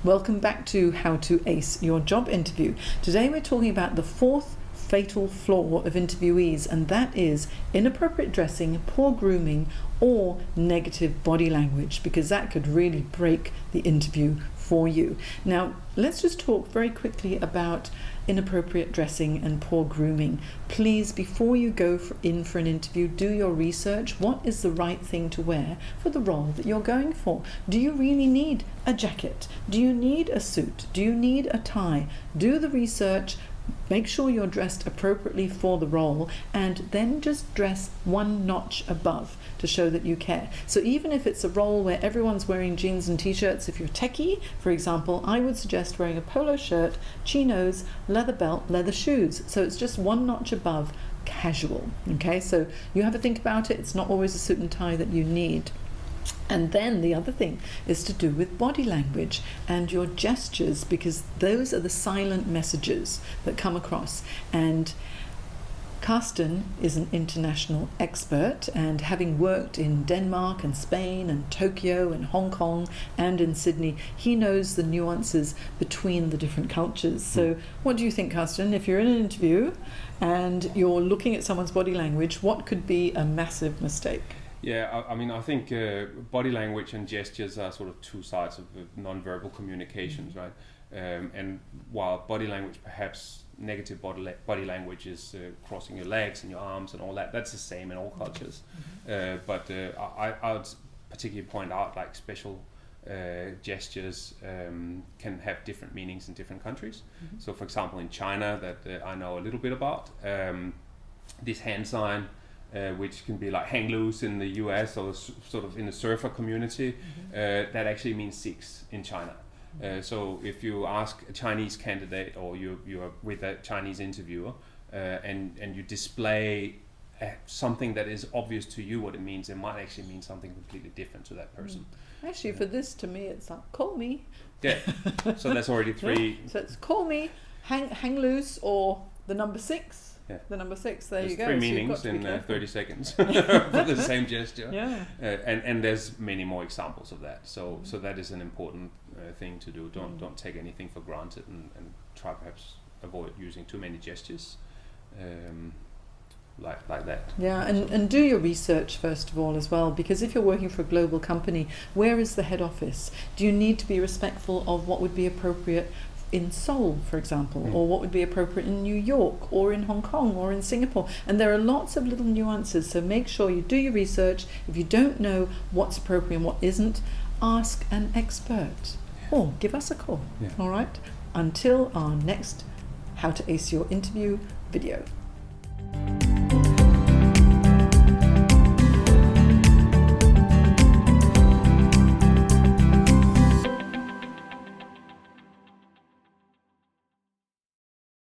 Welcome back to How to Ace Your Job Interview. Today we're talking about the fourth fatal flaw of interviewees, and that is inappropriate dressing, poor grooming, or negative body language, because that could really break the interview for you. Now, let's just talk very quickly about inappropriate dressing and poor grooming. Please, before you go in for an interview, do your research. What is the right thing to wear for the role that you're going for? Do you really need a jacket? Do you need a suit? Do you need a tie? Do the research. Make sure you're dressed appropriately for the role, and then just dress one notch above to show that you care. So even if it's a role where everyone's wearing jeans and t-shirts, if you're techie, for example, I would suggest wearing a polo shirt, chinos, leather belt, leather shoes. So it's just one notch above casual. Okay, so you have to think about it. It's not always a suit and tie that you need. And then the other thing is to do with body language and your gestures, because those are the silent messages that come across. And Carsten is an international expert, and having worked in Denmark and Spain and Tokyo and Hong Kong and in Sydney, he knows the nuances between the different cultures. So what do you think, Carsten, if you're in an interview and you're looking at someone's body language, what could be a massive mistake? Yeah, I mean, I think body language and gestures are sort of two sides of non-verbal communications, right? And while body language, perhaps negative body language is crossing your legs and your arms and all that, that's the same in all cultures. But I would particularly point out, like, special gestures can have different meanings in different countries. So, for example, in China, that I know a little bit about, this hand sign, which can be like hang loose in the US or sort of in the surfer community, that actually means 6 in China. So if you ask a Chinese candidate, or you are with a Chinese interviewer, and you display something that is obvious to you what it means, it might actually mean something completely different to that person. Actually, for this, to me, it's like, call me. Yeah, so that's already 3. So it's call me, hang loose, or the number 6. Yeah. The number 6, there there's you go. 3 meanings in 30 seconds for the same gesture. Yeah. And there's many more examples of that. So that is an important thing to do. Don't take anything for granted, and try perhaps avoid using too many gestures like that. Yeah, and do your research first of all as well, because if you're working for a global company, where is the head office? Do you need to be respectful of what would be appropriate in Seoul, for example, or what would be appropriate in New York or in Hong Kong or in Singapore? And there are lots of little nuances, so make sure you do your research. If you don't know what's appropriate and what isn't, ask an expert or give us a call. All right, until our next How to Ace Your Interview video.